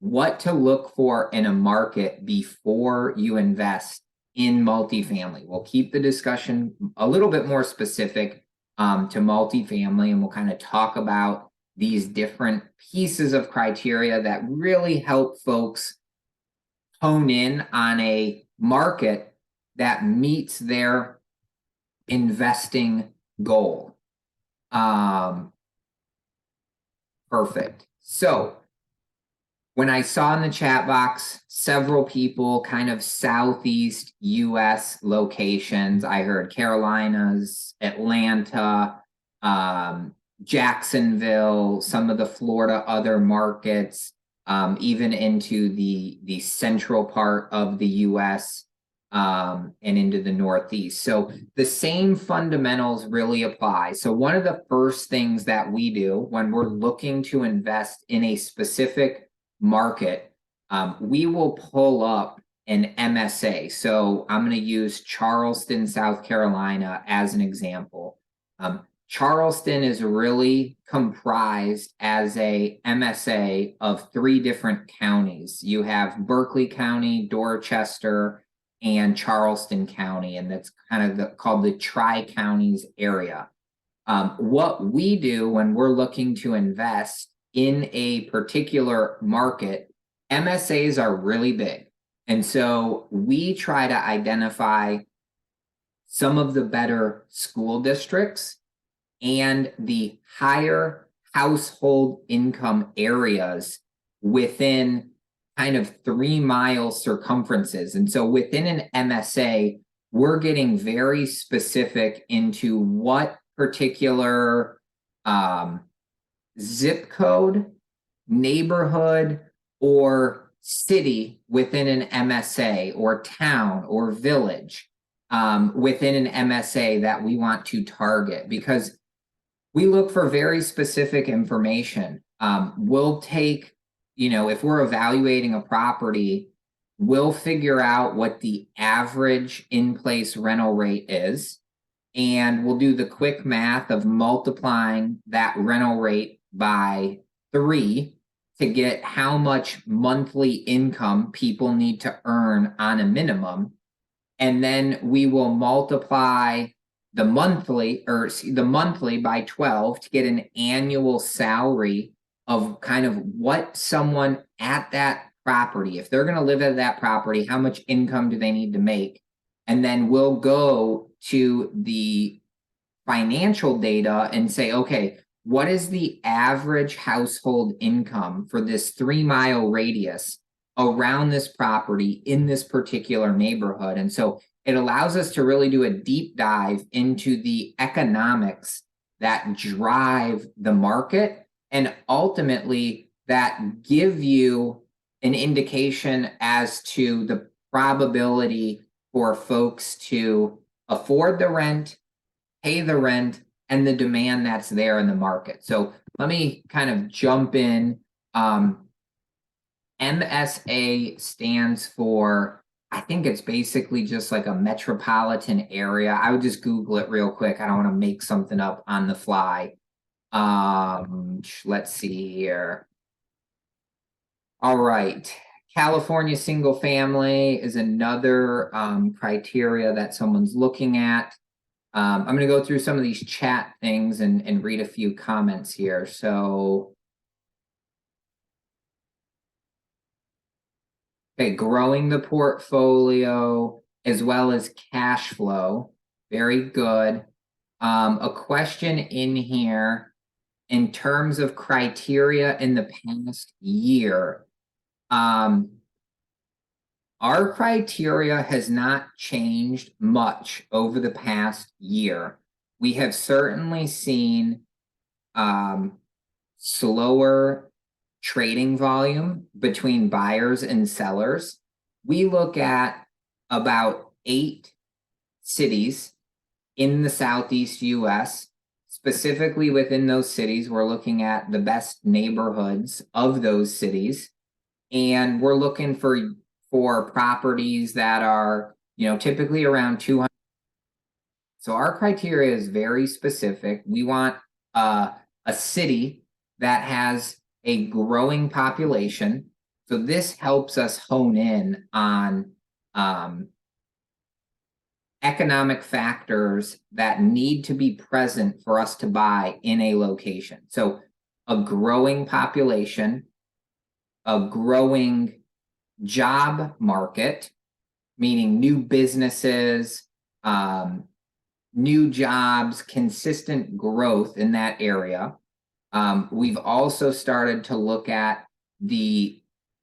what to look for in a market before you invest in multifamily. We'll keep the discussion a little bit more specific to multifamily, and we'll kind of talk about these different pieces of criteria that really help folks hone in on a market that meets their investing goal. Perfect. So when I saw in the chat box several people kind of Southeast US locations, I heard Carolinas, Atlanta, Jacksonville, some of the Florida other markets, even into the central part of the US and into the Northeast. So the same fundamentals really apply. So one of the first things that we do when we're looking to invest in a specific market, we will pull up an MSA. So I'm going to use Charleston, South Carolina as an example. Charleston is really comprised as a MSA of 3 different counties. You have Berkeley County, Dorchester, and Charleston County, and that's kind of called the Tri-Counties area. What we do when we're looking to invest in a particular market, MSAs are really big. And so we try to identify some of the better school districts and the higher household income areas within kind of 3-mile circumferences. And so within an MSA, we're getting very specific into what particular zip code, neighborhood, or city within an MSA, or town or village within an MSA that we want to target, because we look for very specific information. We'll take, if we're evaluating a property, we'll figure out what the average in-place rental rate is, and we'll do the quick math of multiplying that rental rate by 3 to get how much monthly income people need to earn on a minimum. And then we will multiply the monthly by 12 to get an annual salary of kind of what someone at that property, if they're going to live at that property, how much income do they need to make? And then we'll go to the financial data and say, okay, what is the average household income for this 3-mile radius around this property in this particular neighborhood? And so it allows us to really do a deep dive into the economics that drive the market, and ultimately that give you an indication as to the probability for folks to afford the rent, pay the rent, and the demand that's there in the market. So let me kind of jump in. MSA stands for, I think it's basically just like a metropolitan area. I would just Google it real quick. I don't want to make something up on the fly. Let's see here. All right. California single family is another criteria that someone's looking at. I'm going to go through some of these chat things and read a few comments here. So, okay, growing the portfolio as well as cash flow. Very good. A question in here in terms of criteria in the past year. Our criteria has not changed much over the past year. We have certainly seen slower trading volume between buyers and sellers. We look at about 8 cities in the Southeast US. Specifically within those cities, we're looking at the best neighborhoods of those cities. And we're looking for properties that are, typically around 200. So our criteria is very specific. We want a city that has a growing population, So this helps us hone in on economic factors that need to be present for us to buy in a location. So a growing population, a growing job market, meaning new businesses, new jobs, consistent growth in that area. We've also started to look at the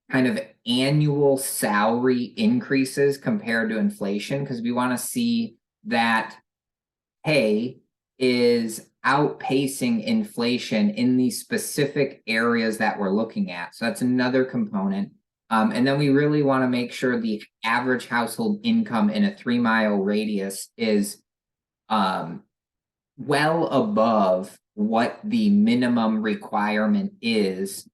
kind of annual salary increases compared to inflation, because we want to see that pay is outpacing inflation in these specific areas that we're looking at. So that's another component. And then we really want to make sure the average household income in a 3-mile radius is well above what the minimum requirement is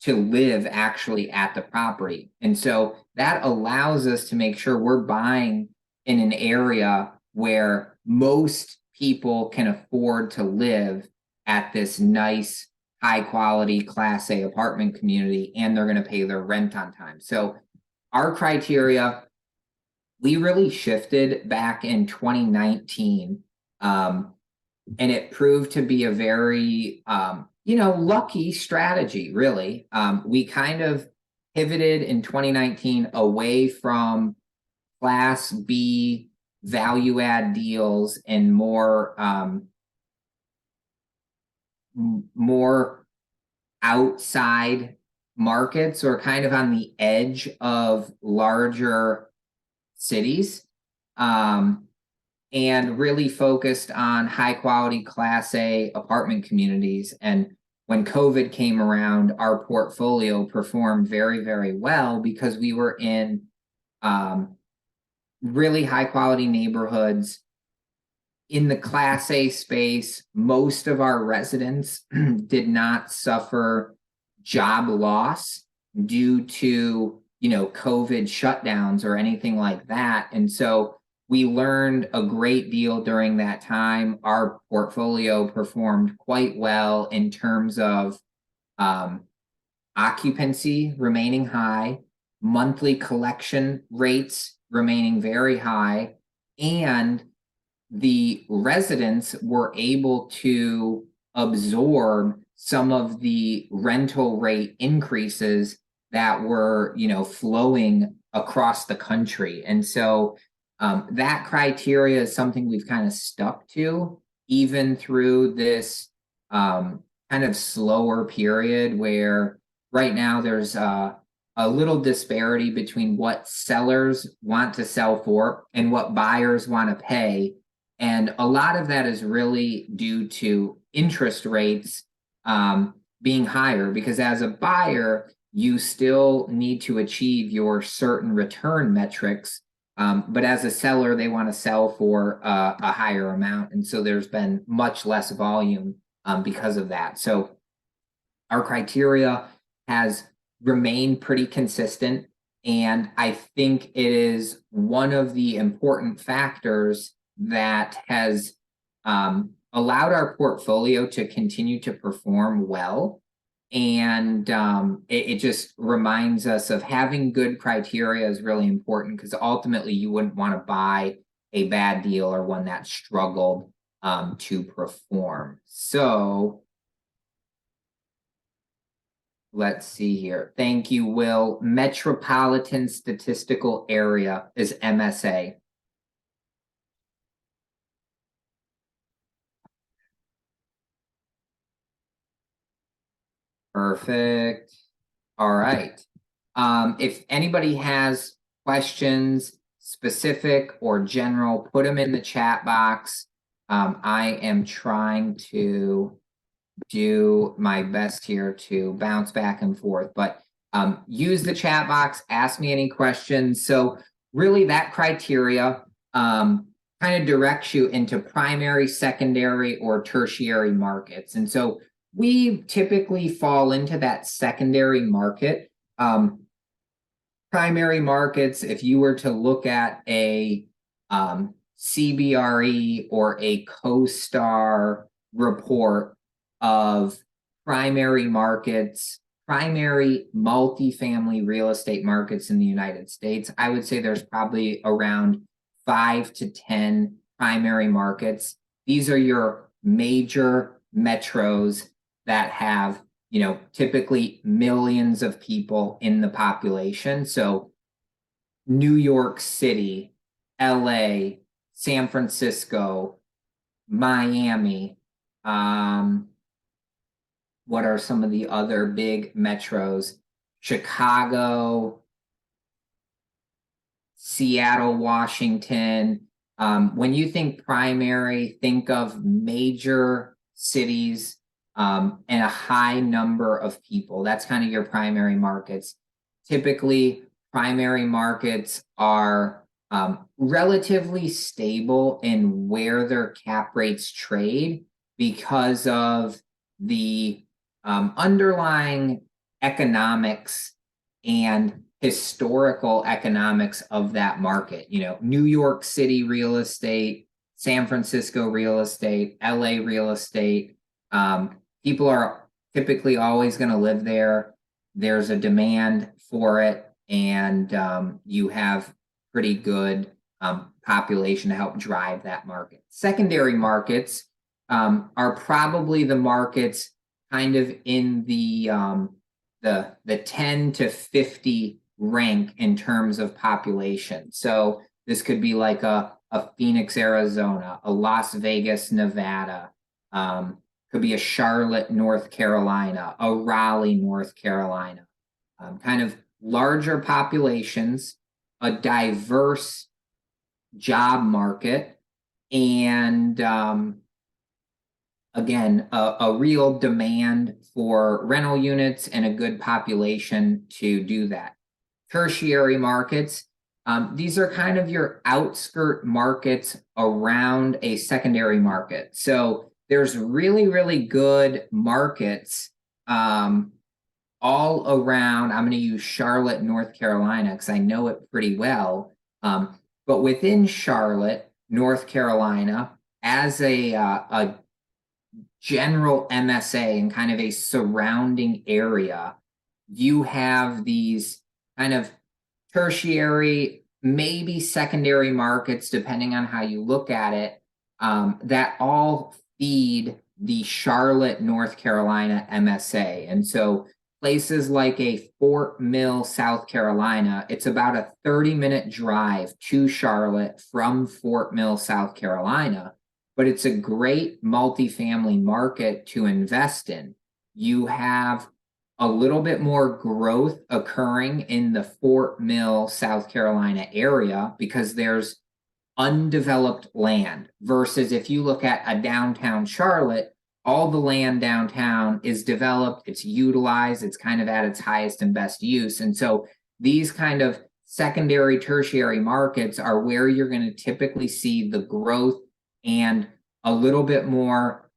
to live actually at the property. And so that allows us to make sure we're buying in an area where most people can afford to live at this nice, high quality Class A apartment community, and they're going to pay their rent on time. So our criteria, we really shifted back in 2019. And it proved to be a very, lucky strategy, really. We kind of pivoted in 2019 away from Class B value add deals and more outside markets, or kind of on the edge of larger cities. And really focused on high quality Class A apartment communities. And when COVID came around, our portfolio performed very, very well because we were in really high quality neighborhoods. In the Class A space, most of our residents did not suffer job loss due to, COVID shutdowns or anything like that. And so we learned a great deal during that time. Our portfolio performed quite well in terms of occupancy remaining high, monthly collection rates remaining very high, and the residents were able to absorb some of the rental rate increases that were, flowing across the country. And so that criteria is something we've kind of stuck to, even through this kind of slower period where right now there's a little disparity between what sellers want to sell for and what buyers want to pay. And a lot of that is really due to interest rates being higher, because as a buyer, you still need to achieve your certain return metrics. But as a seller, they want to sell for a higher amount. And so there's been much less volume because of that. So our criteria has remained pretty consistent. And I think it is one of the important factors that has allowed our portfolio to continue to perform well. And it just reminds us of having good criteria is really important, because ultimately you wouldn't want to buy a bad deal or one that struggled to perform. So let's see here. Thank you, Will. Metropolitan Statistical Area is MSA. Perfect. All right. If anybody has questions, specific or general, put them in the chat box. I am trying to do my best here to bounce back and forth, but use the chat box, ask me any questions. So really that criteria kind of directs you into primary, secondary, or tertiary markets. And so we typically fall into that secondary market. Primary markets, if you were to look at a CBRE or a CoStar report of primary markets primary multifamily real estate markets in the United States, I would say there's probably around 5 to 10 primary markets. These are your major metros that have, typically millions of people in the population. So New York City, LA, San Francisco, Miami. What are some of the other big metros? Chicago, Seattle, Washington. When you think primary, think of major cities and a high number of people. That's kind of your primary markets. Typically, primary markets are relatively stable in where their cap rates trade because of the underlying economics and historical economics of that market. New York City real estate, San Francisco real estate, LA real estate. People are typically always going to live there. There's a demand for it, and you have pretty good population to help drive that market. Secondary markets are probably the markets kind of in the 10 to 50 rank in terms of population. So this could be like a Phoenix, Arizona, a Las Vegas, Nevada, could be a Charlotte, North Carolina, a Raleigh, North Carolina, kind of larger populations, a diverse job market, and again, a real demand for rental units and a good population to do that. Tertiary markets, these are kind of your outskirt markets around a secondary market. So there's really, really good markets all around. I'm going to use Charlotte, North Carolina, because I know it pretty well. But within Charlotte, North Carolina, as a general MSA and kind of a surrounding area, you have these kind of tertiary, maybe secondary markets, depending on how you look at it, that all feed the Charlotte, North Carolina MSA. And so places like a Fort Mill, South Carolina, it's about a 30-minute drive to Charlotte from Fort Mill, South Carolina. But it's a great multifamily market to invest in. You have a little bit more growth occurring in the Fort Mill, South Carolina area because there's undeveloped land versus if you look at a downtown Charlotte, all the land downtown is developed, it's utilized, it's kind of at its highest and best use. And so these kind of secondary, tertiary markets are where you're going to typically see the growth and a little bit more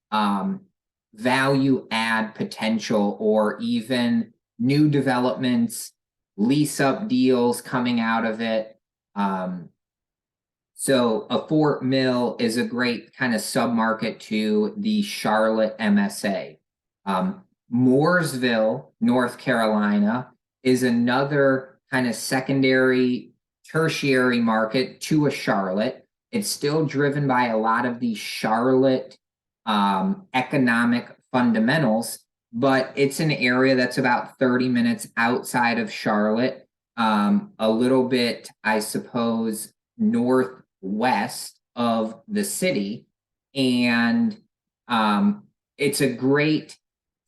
value add potential, or even new developments, lease up deals coming out of it. So a Fort Mill is a great kind of submarket to the Charlotte MSA. Mooresville, North Carolina is another kind of secondary, tertiary market to a Charlotte. It's still driven by a lot of the Charlotte economic fundamentals, but it's an area that's about 30 minutes outside of Charlotte, a little bit, I suppose, northwest of the city. And it's a great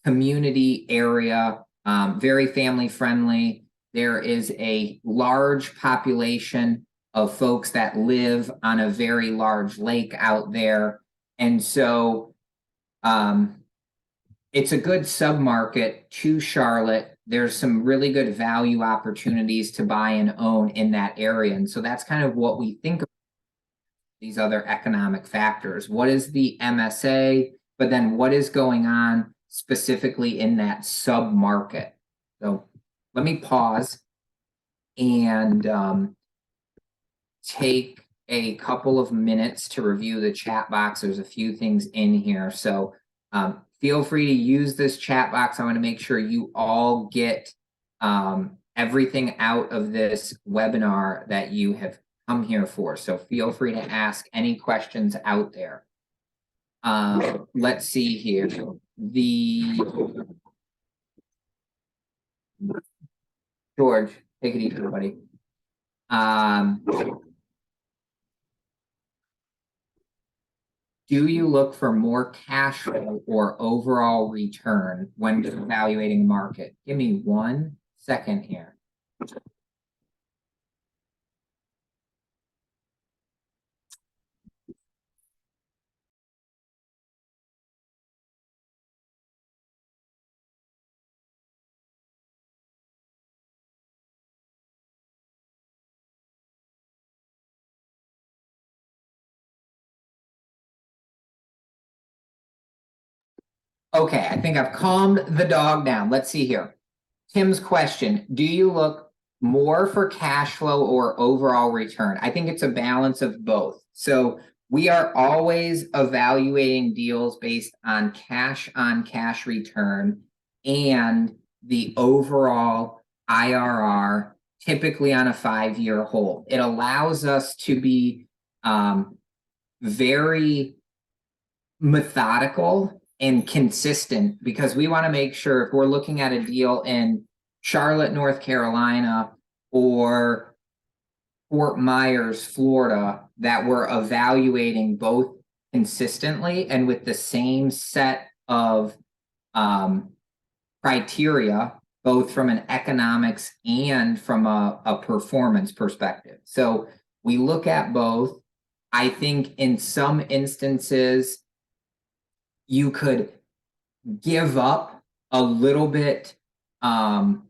community area, very family friendly. There is a large population of folks that live on a very large lake out there. And so it's a good submarket to Charlotte. There's some really good value opportunities to buy and own in that area. And so that's kind of what we think of these other economic factors. What is the MSA? But then what is going on specifically in that submarket? So let me pause and take a couple of minutes to review the chat box. There's a few things in here. So feel free to use this chat box. I want to make sure you all get everything out of this webinar that you have come here for. So feel free to ask any questions out there. Let's see here. George, take it easy, everybody. Do you look for more cash flow or overall return when evaluating market? Give me 1 second here. Okay, I think I've calmed the dog down. Let's see here. Tim's question, do you look more for cash flow or overall return? I think it's a balance of both. So we are always evaluating deals based on cash return and the overall IRR, typically on a 5-year hold. It allows us to be very methodical and consistent, because we want to make sure if we're looking at a deal in Charlotte, North Carolina, or Fort Myers, Florida, that we're evaluating both consistently and with the same set of criteria, both from an economics and from a performance perspective. So we look at both. I think in some instances, you could give up a little bit on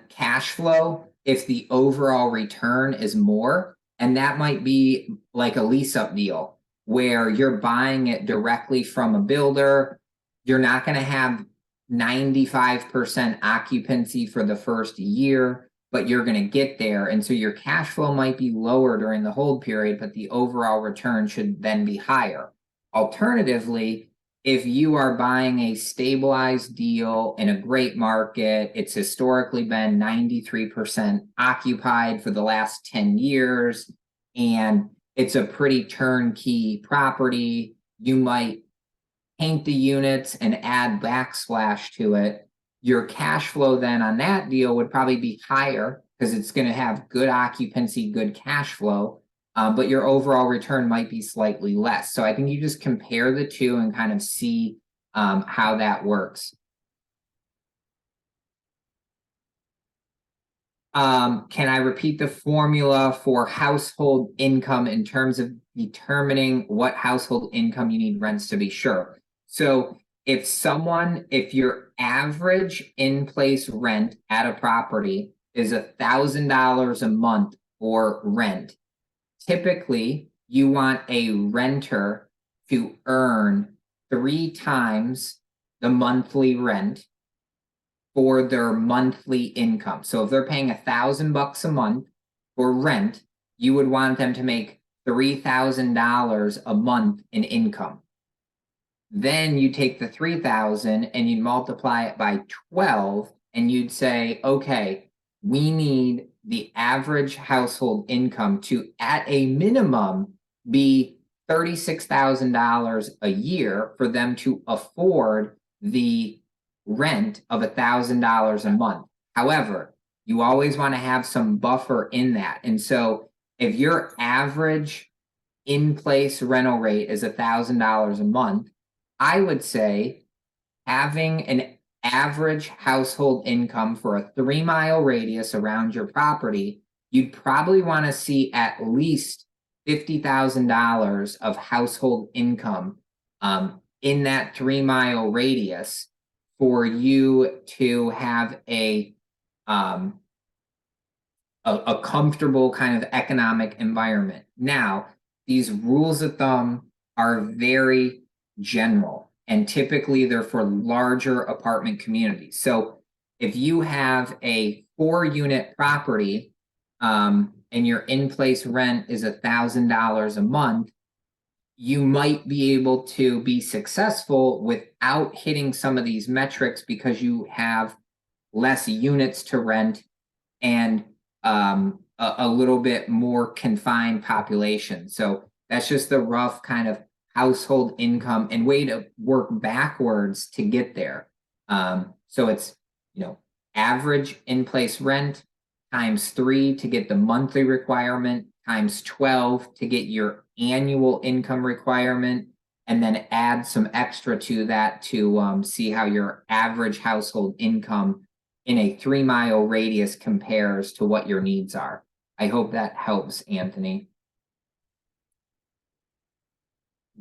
cash flow if the overall return is more. And that might be like a lease-up deal where you're buying it directly from a builder. You're not going to have 95% occupancy for the first year, but you're going to get there. And so your cash flow might be lower during the hold period, but the overall return should then be higher. Alternatively, if you are buying a stabilized deal in a great market, it's historically been 93% occupied for the last 10 years, and it's a pretty turnkey property, you might paint the units and add backsplash to it. Your cash flow then on that deal would probably be higher because it's going to have good occupancy, good cash flow. But your overall return might be slightly less. So I think you just compare the two and kind of see how that works. Can I repeat the formula for household income in terms of determining what household income you need rents to be? Sure. So if your average in-place rent at a property is $1,000 a month for rent, typically, you want a renter to earn 3 times the monthly rent for their monthly income. So if they're paying $1,000 a month for rent, you would want them to make $3,000 a month in income. Then you take the 3,000 and you multiply it by 12, and you'd say, okay, we need the average household income to, at a minimum, be $36,000 a year for them to afford the rent of $1,000 a month. However, you always want to have some buffer in that. And so if your average in-place rental rate is $1,000 a month, I would say having an average household income for a 3-mile radius around your property, you'd probably want to see at least $50,000 of household income in that 3-mile radius for you to have a comfortable kind of economic environment. Now, these rules of thumb are very general, and typically they're for larger apartment communities. So if you have a 4-unit property and your in-place rent is $1,000 a month, you might be able to be successful without hitting some of these metrics because you have less units to rent and a little bit more confined population. So that's just the rough kind of household income and way to work backwards to get there. So it's, average in-place rent times 3 to get the monthly requirement, times 12 to get your annual income requirement, and then add some extra to that to see how your average household income in a 3-mile radius compares to what your needs are. I hope that helps, Anthony.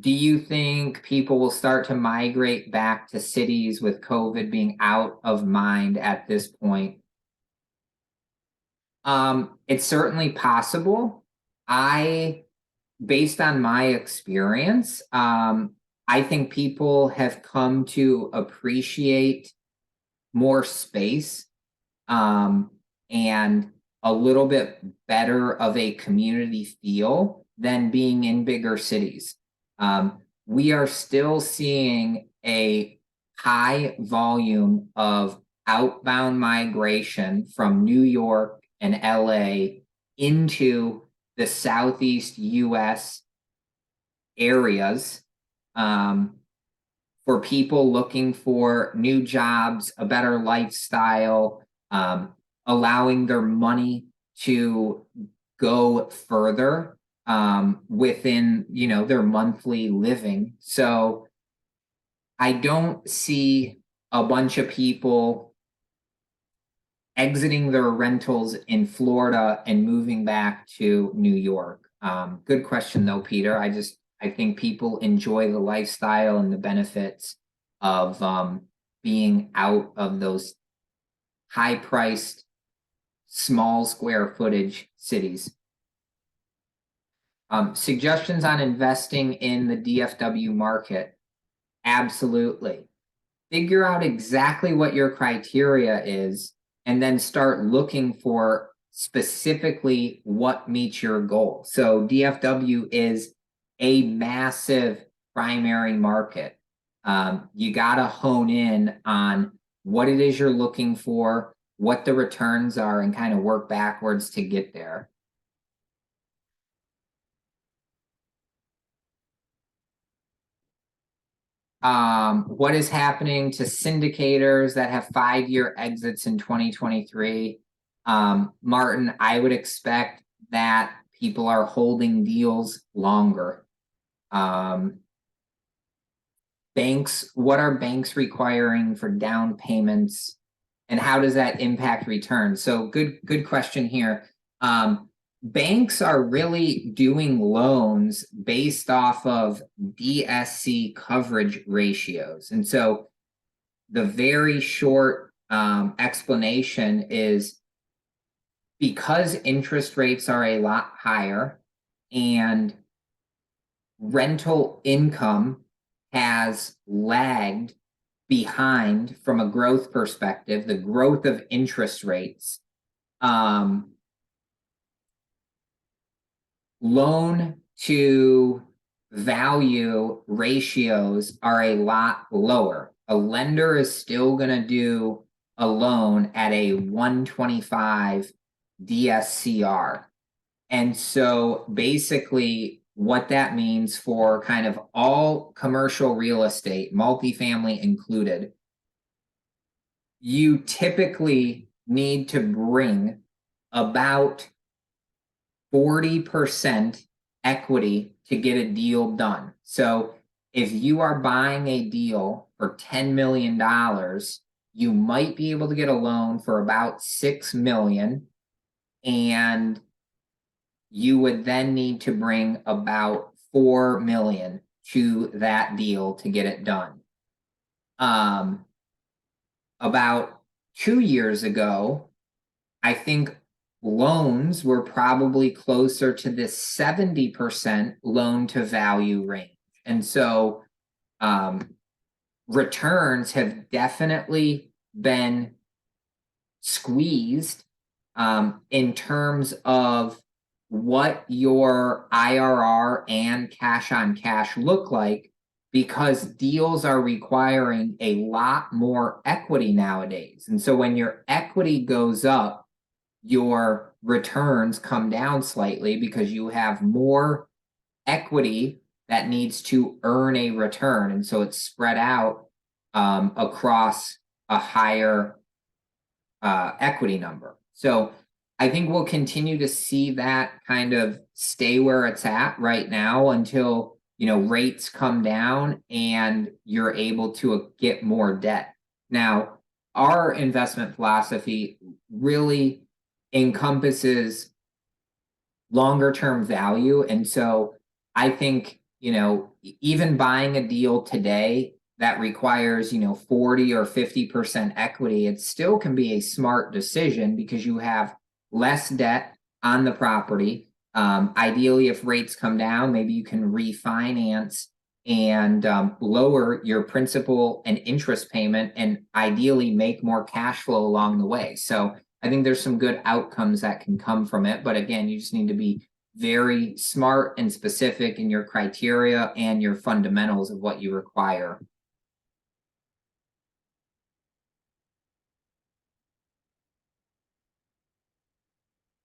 Do you think people will start to migrate back to cities with COVID being out of mind at this point? It's certainly possible. Based on my experience, I think people have come to appreciate more space, and a little bit better of a community feel than being in bigger cities. We are still seeing a high volume of outbound migration from New York and LA into the Southeast US areas, for people looking for new jobs, a better lifestyle, allowing their money to go further within their monthly living. So I don't see a bunch of people exiting their rentals in Florida and moving back to New York. Good question though, Peter. I think people enjoy the lifestyle and the benefits of being out of those high-priced, small square footage cities. Suggestions on investing in the DFW market. Absolutely. Figure out exactly what your criteria is and then start looking for specifically what meets your goal. So DFW is a massive primary market. You got to hone in on what it is you're looking for, what the returns are, and kind of work backwards to get there. What is happening to syndicators that have 5-year exits in 2023? Martin, I would expect that people are holding deals longer. Banks, what are banks requiring for down payments, and how does that impact returns? So good question here. Banks are really doing loans based off of DSC coverage ratios. And so the very short explanation is because interest rates are a lot higher and rental income has lagged behind from a growth perspective, the growth of interest rates, loan to value ratios are a lot lower. A lender is still going to do a loan at a 125 DSCR. And so basically what that means for kind of all commercial real estate, multifamily included, you typically need to bring about 40% equity to get a deal done. So if you are buying a deal for $10 million, you might be able to get a loan for about $6 million, and you would then need to bring about $4 million to that deal to get it done. About 2 years ago, I think loans were probably closer to this 70% loan to value range. And so returns have definitely been squeezed in terms of what your IRR and cash on cash look like, because deals are requiring a lot more equity nowadays. And so when your equity goes up, your returns come down slightly because you have more equity that needs to earn a return. And so it's spread out across a higher equity number. So I think we'll continue to see that kind of stay where it's at right now until rates come down and you're able to get more debt. Now, our investment philosophy really encompasses longer term value. And so I think, even buying a deal today that requires, 40 or 50% equity, it still can be a smart decision because you have less debt on the property. Ideally, if rates come down, maybe you can refinance and lower your principal and interest payment and ideally make more cash flow along the way. So I think there's some good outcomes that can come from it. But again, you just need to be very smart and specific in your criteria and your fundamentals of what you require.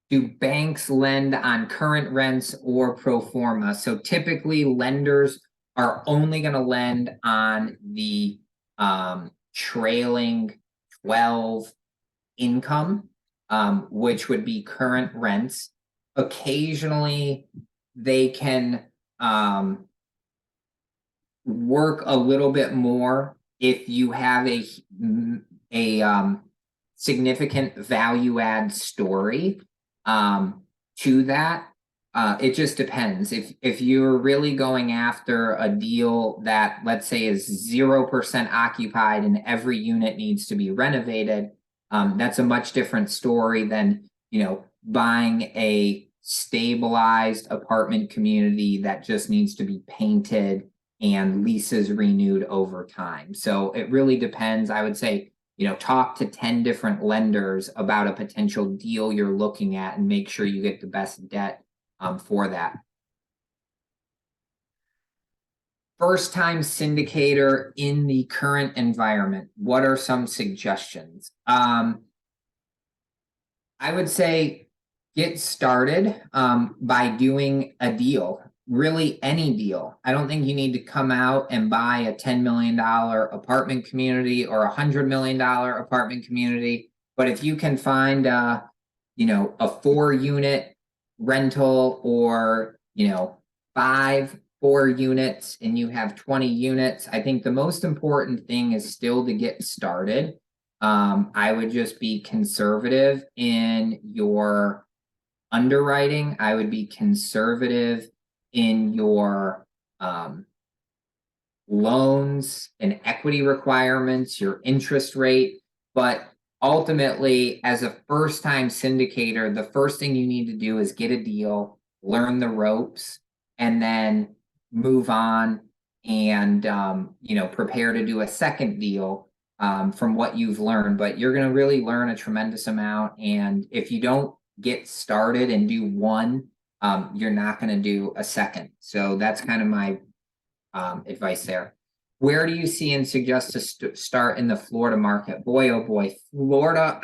Do banks lend on current rents or pro forma? So typically lenders are only going to lend on the trailing 12 income, which would be current rents. Occasionally they can work a little bit more if you have a significant value add story to that. It just depends. If you're really going after a deal that, let's say, is 0% occupied and every unit needs to be renovated, that's a much different story than buying a stabilized apartment community that just needs to be painted and leases renewed over time. So it really depends. I would say talk to 10 different lenders about a potential deal you're looking at and make sure you get the best debt for that. First time syndicator in the current environment, what are some suggestions? I would say get started by doing a deal. Really any deal. I don't think you need to come out and buy a $10 million apartment community or $100 million apartment community. But if you can find a 4-unit rental or 5 4 units and you have 20 units, I think the most important thing is still to get started. I would just be conservative in your underwriting. I would be conservative in your loans and equity requirements, your interest rate. But ultimately, as a first-time syndicator, the first thing you need to do is get a deal, learn the ropes, and then move on and prepare to do a second deal from what you've learned. But you're going to really learn a tremendous amount. And if you don't get started and do one, you're not going to do a second. So that's kind of my advice there. Where do you see and suggest to start in the Florida market? Boy, oh boy, Florida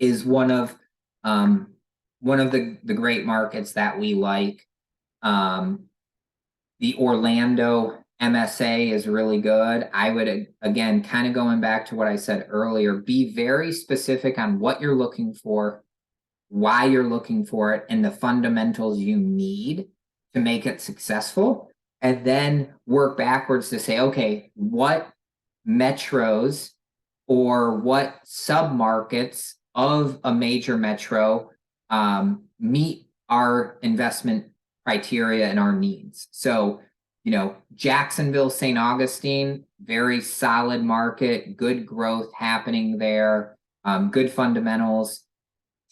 is one of the great markets that we like. The Orlando MSA is really good. I would, again, kind of going back to what I said earlier, be very specific on what you're looking for, why you're looking for it, and the fundamentals you need to make it successful. And then work backwards to say, okay, what metros or what submarkets of a major metro meet our investment criteria and our needs. So, Jacksonville, St. Augustine, very solid market, good growth happening there, good fundamentals.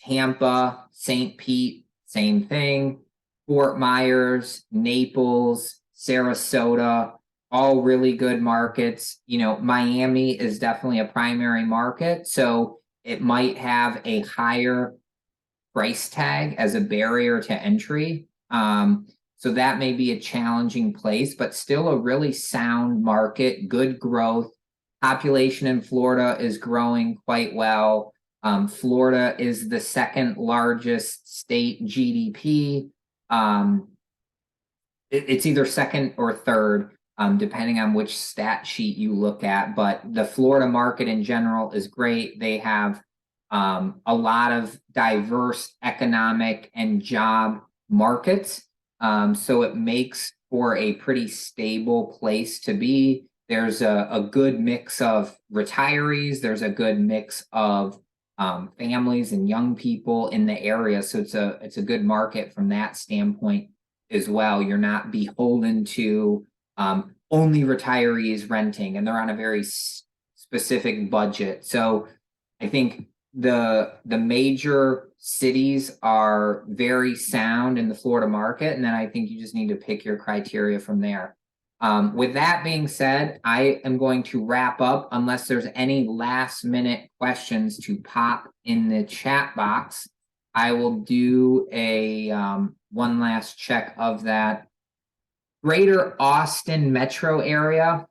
Tampa, St. Pete, same thing. Fort Myers, Naples, Sarasota, all really good markets. Miami is definitely a primary market, so it might have a higher price tag as a barrier to entry. So that may be a challenging place, but still a really sound market, good growth. Population in Florida is growing quite well. Florida is the second largest state GDP. It's either second or third, depending on which stat sheet you look at. But the Florida market in general is great. They have a lot of diverse economic and job markets. So it makes for a pretty stable place to be. There's a good mix of retirees. There's a good mix of families and young people in the area. So it's a good market from that standpoint as well. You're not beholden to only retirees renting, and they're on a very specific budget. So I think the major cities are very sound in the Florida market, and then I think you just need to pick your criteria from there. With that being said, I am going to wrap up unless there's any last minute questions to pop in the chat box. I will do a one last check of that. Greater Austin metro area.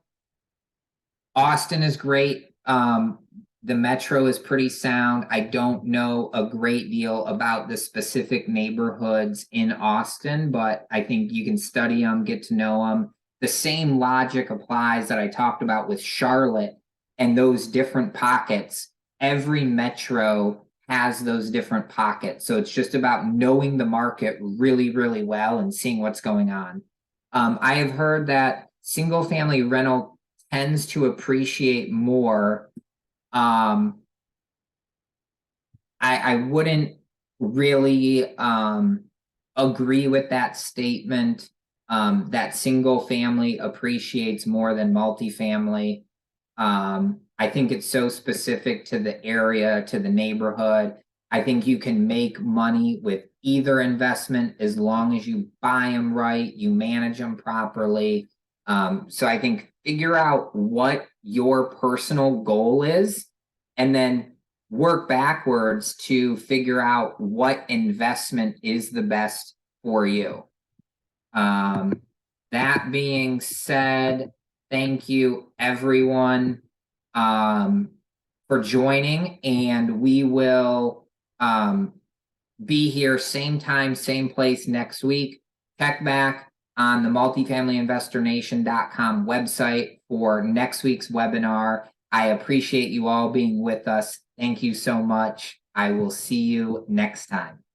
Austin is great. The metro is pretty sound. I don't know a great deal about the specific neighborhoods in Austin, but I think you can study them, get to know them. The same logic applies that I talked about with Charlotte and those different pockets. Every metro has those different pockets. So it's just about knowing the market really, really well and seeing what's going on. I have heard that single family rental tends to appreciate more. I wouldn't really agree with that statement. That single family appreciates more than multifamily. I think it's so specific to the area, to the neighborhood. I think you can make money with either investment as long as you buy them right, you manage them properly. So I think figure out what your personal goal is, and then work backwards to figure out what investment is the best for you. That being said, thank you everyone for joining, and we will be here same time, same place next week. Check back on the multifamilyinvestornation.com website for next week's webinar. I appreciate you all being with us. Thank you so much. I will see you next time.